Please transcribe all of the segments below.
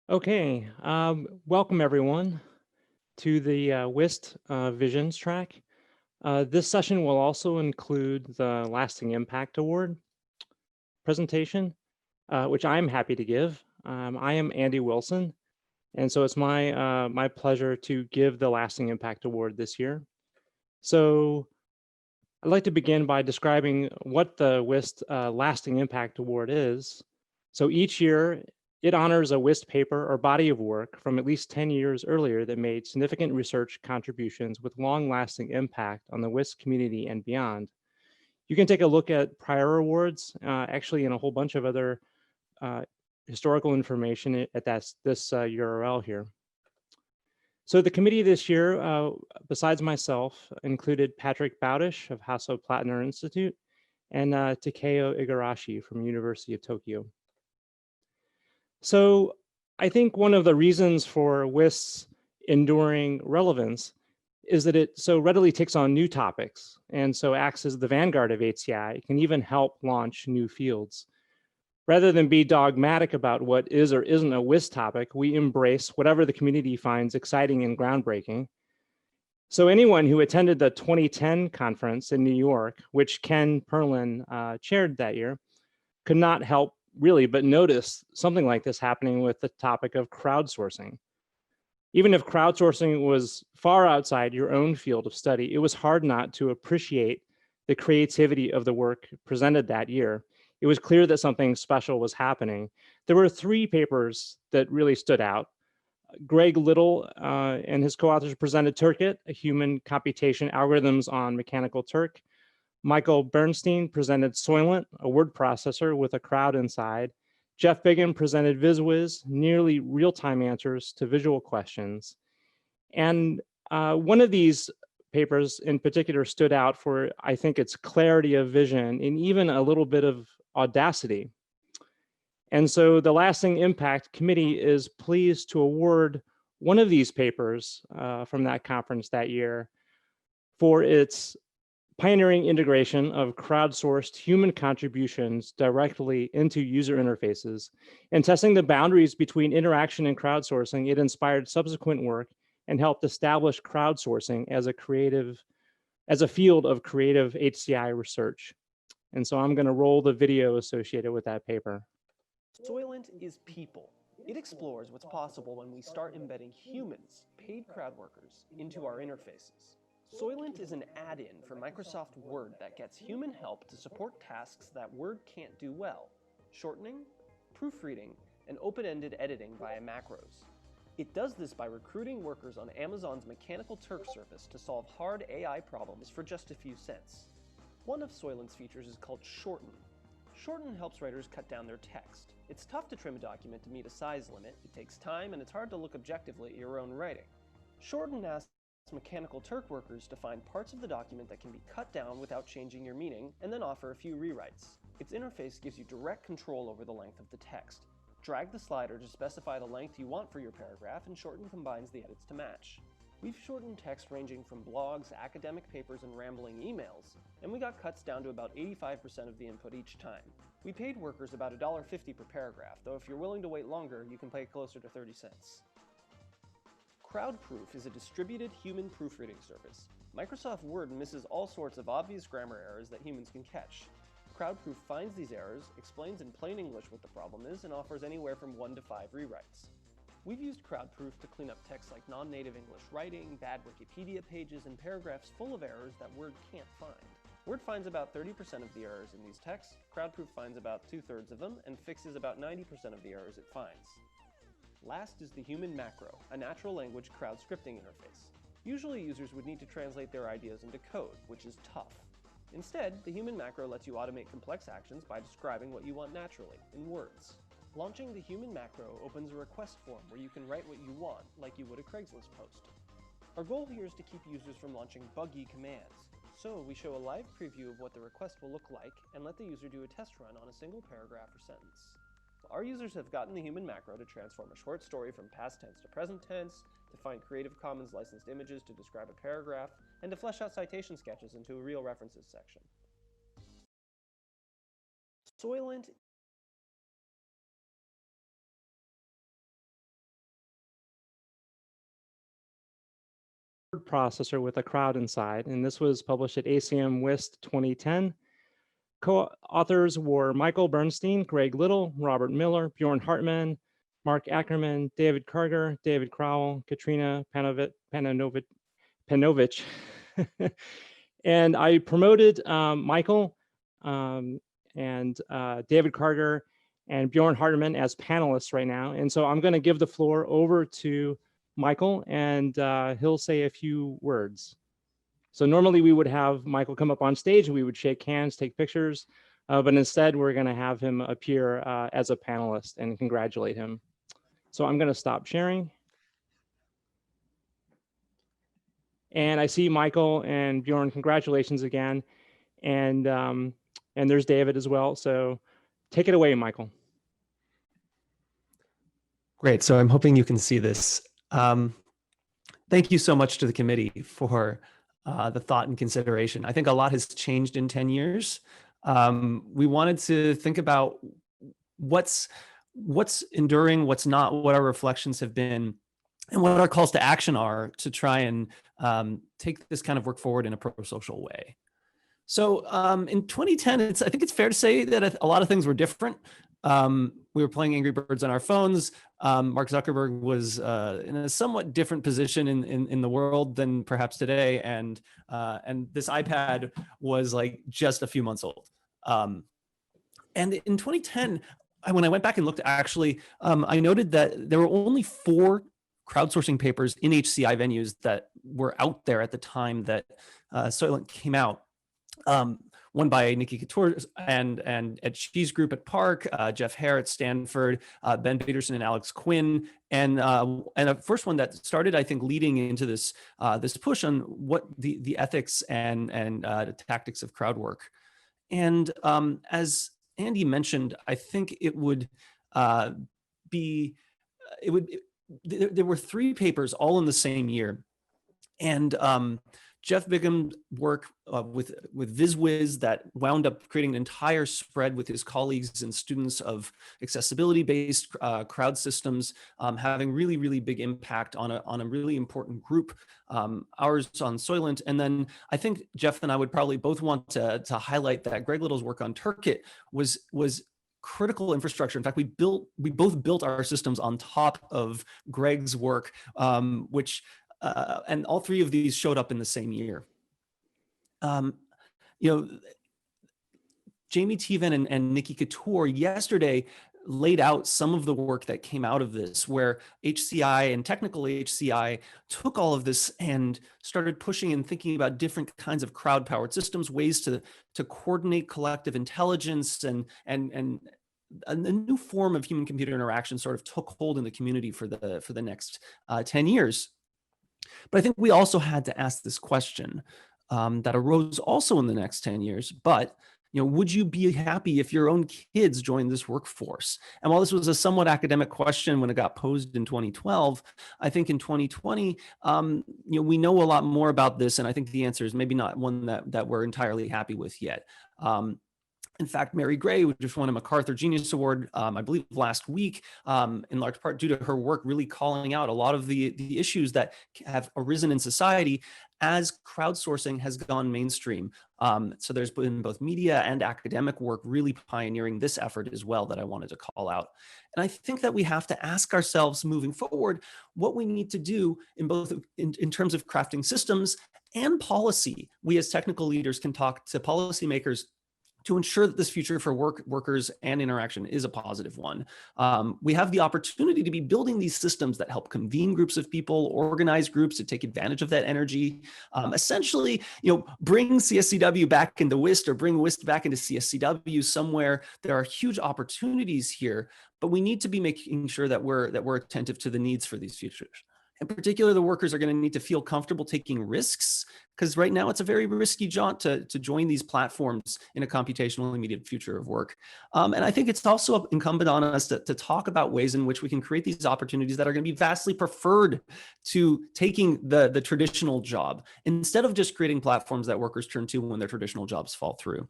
Okay, welcome everyone to the WIST Visions track. This session will also include the Lasting Impact Award presentation, which I'm happy to give. I am Andy Wilson, and so it's my pleasure to give the Lasting Impact Award this year. So I'd like to begin by describing what the WIST Lasting Impact Award is. So each year, it honors a WIST paper or body of work from at least 10 years earlier that made significant research contributions with long-lasting impact on the WIST community and beyond. You can take a look at prior awards, actually in a whole bunch of other uh, historical information at this URL here. So the committee this year, besides myself, included Patrick Bowdish of Hasso-Plattner Institute and Takeo Igarashi from University of Tokyo. So I think one of the reasons for WIST's enduring relevance is that it so readily takes on new topics and so acts as the vanguard of HCI. It can even help launch new fields. Rather than be dogmatic about what is or isn't a WIST topic, we embrace whatever the community finds exciting and groundbreaking. So anyone who attended the 2010 conference in New York, which Ken Perlin chaired that year, could not help really but notice something like this happening with the topic of crowdsourcing. Even if crowdsourcing was far outside your own field of study, it was hard not to appreciate the creativity of the work presented that year. It was clear that something special was happening. There were three papers that really stood out. Greg Little and his co-authors presented Turkit, a human computation algorithms on mechanical Turk. Michael Bernstein presented Soylent, a word processor with a crowd inside. Jeff Bigham presented VizWiz, nearly real-time answers to visual questions. And one of these papers in particular stood out for, I think, its clarity of vision and even a little bit of audacity. And so the Lasting Impact Committee is pleased to award one of these papers from that conference that year for its pioneering integration of crowdsourced human contributions directly into user interfaces and testing the boundaries between interaction and crowdsourcing. It inspired subsequent work and helped establish crowdsourcing as a field of creative HCI research. And so I'm going to roll the video associated with that paper. Soylent is people. It explores what's possible when we start embedding humans, paid crowd workers, into our interfaces. Soylent is an add-in for Microsoft Word that gets human help to support tasks that Word can't do well: shortening, proofreading, and open-ended editing via macros. It does this by recruiting workers on Amazon's Mechanical Turk service to solve hard AI problems for just a few cents. One of Soylent's features is called Shorten. Shorten helps writers cut down their text. It's tough to trim a document to meet a size limit, it takes time, and it's hard to look objectively at your own writing. Shorten asks Mechanical Turk workers to find parts of the document that can be cut down without changing your meaning, and then offer a few rewrites. Its interface gives you direct control over the length of the text. Drag the slider to specify the length you want for your paragraph, and Shorten combines the edits to match. We've shortened text ranging from blogs, academic papers, and rambling emails, and we got cuts down to about 85% of the input each time. We paid workers about $1.50 per paragraph, though if you're willing to wait longer, you can pay closer to 30 cents. CrowdProof is a distributed human proofreading service. Microsoft Word misses all sorts of obvious grammar errors that humans can catch. CrowdProof finds these errors, explains in plain English what the problem is, and offers anywhere from 1 to 5 rewrites. We've used CrowdProof to clean up text like non-native English writing, bad Wikipedia pages, and paragraphs full of errors that Word can't find. Word finds about 30% of the errors in these texts, CrowdProof finds about 2/3 of them, and fixes about 90% of the errors it finds. Last is the human macro, a natural language crowd scripting interface. Usually users would need to translate their ideas into code, which is tough. Instead, the human macro lets you automate complex actions by describing what you want naturally, in words. Launching the human macro opens a request form where you can write what you want, like you would a Craigslist post. Our goal here is to keep users from launching buggy commands, so we show a live preview of what the request will look like and let the user do a test run on a single paragraph or sentence. Our users have gotten the human macro to transform a short story from past tense to present tense, to find Creative Commons licensed images to describe a paragraph, and to flesh out citation sketches into a real references section. Soylent word processor with a crowd inside, and this was published at ACM UIST 2010. Co-authors were Michael Bernstein, Greg Little, Robert Miller, Björn Hartmann, Mark Ackerman, David Karger, David Crowell, Katrina Panovich. And I promoted Michael and David Karger and Björn Hartmann as panelists right now. And so I'm going to give the floor over to Michael, and he'll say a few words. So normally we would have Michael come up on stage and we would shake hands, take pictures, but instead we're going to have him appear as a panelist and congratulate him. So I'm going to stop sharing. And I see Michael and Björn, congratulations again. And there's David as well. So take it away, Michael. Great. So I'm hoping you can see this. Thank you so much to the committee for the thought and consideration. I think a lot has changed in 10 years. We wanted to think about what's enduring, what's not, what our reflections have been, and what our calls to action are to try and take this kind of work forward in a pro-social way. So in 2010, I think it's fair to say that a lot of things were different. We were playing Angry Birds on our phones. Mark Zuckerberg was in a somewhat different position in the world than perhaps today, and this iPad was like just a few months old. And in 2010, when I went back and looked, actually, I noted that there were only 4 crowdsourcing papers in HCI venues that were out there at the time that Soylent came out. One by Nikki Couture and Ed Shee's group at Park, Jeff Hare at Stanford, Ben Peterson and Alex Quinn, and a first one that started, I think, leading into this this push on what the ethics and the tactics of crowd work. And as Andy mentioned, I think it would there were 3 papers all in the same year, and Jeff Bigham's work with VizWiz that wound up creating an entire spread with his colleagues and students of accessibility-based crowd systems, having really, really big impact on a really important group, ours on Soylent. And then I think Jeff and I would probably both want to highlight that Greg Little's work on Turkit was critical infrastructure. In fact, we both built our systems on top of Greg's work, and all 3 of these showed up in the same year. Jamie Teven and Nikki Couture yesterday laid out some of the work that came out of this, where HCI and technical HCI took all of this and started pushing and thinking about different kinds of crowd-powered systems, ways to coordinate collective intelligence, and a new form of human-computer interaction sort of took hold in the community for the next 10 years. But I think we also had to ask this question that arose also in the next 10 years, but would you be happy if your own kids joined this workforce? And while this was a somewhat academic question when it got posed in 2012, I think in 2020, we know a lot more about this, and I think the answer is maybe not one that we're entirely happy with yet. In fact, Mary Gray, who just won a MacArthur Genius Award, I believe last week, in large part due to her work really calling out a lot of the issues that have arisen in society as crowdsourcing has gone mainstream. So there's been both media and academic work really pioneering this effort as well that I wanted to call out. And I think that we have to ask ourselves moving forward what we need to do in terms of crafting systems and policy. We as technical leaders can talk to policymakers to ensure that this future for workers and interaction is a positive one. We have the opportunity to be building these systems that help convene groups of people, organize groups to take advantage of that energy, essentially, bring CSCW back into WIST or bring WIST back into CSCW somewhere. There are huge opportunities here, but we need to be making sure that we're attentive to the needs for these futures. In particular, the workers are going to need to feel comfortable taking risks, because right now it's a very risky jaunt to join these platforms in a computational immediate future of work. And I think it's also incumbent on us to talk about ways in which we can create these opportunities that are going to be vastly preferred to taking the traditional job, instead of just creating platforms that workers turn to when their traditional jobs fall through.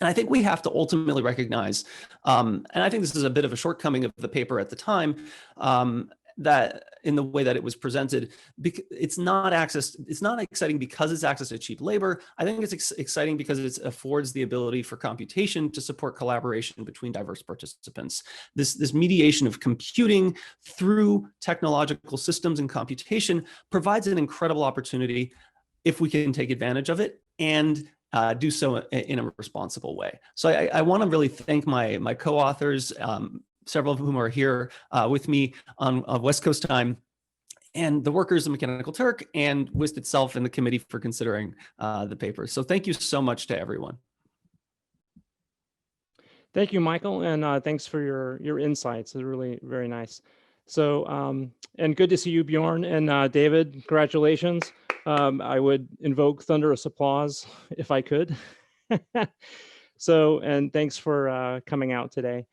And I think we have to ultimately recognize, and I think this is a bit of a shortcoming of the paper at the time, that in the way that it was presented, it's not exciting because it's access to cheap labor. I think it's exciting because it affords the ability for computation to support collaboration between diverse participants. This mediation of computing through technological systems and computation provides an incredible opportunity if we can take advantage of it and do so in a responsible way. So I want to really thank my co-authors, several of whom are here with me on West Coast time, and the workers of Mechanical Turk and WIST itself and the committee for considering the paper. So thank you so much to everyone. Thank you, Michael, and thanks for your insights. It's really very nice. So, and good to see you, Bjorn and David. Congratulations. I would invoke thunderous applause if I could. So, and thanks for coming out today.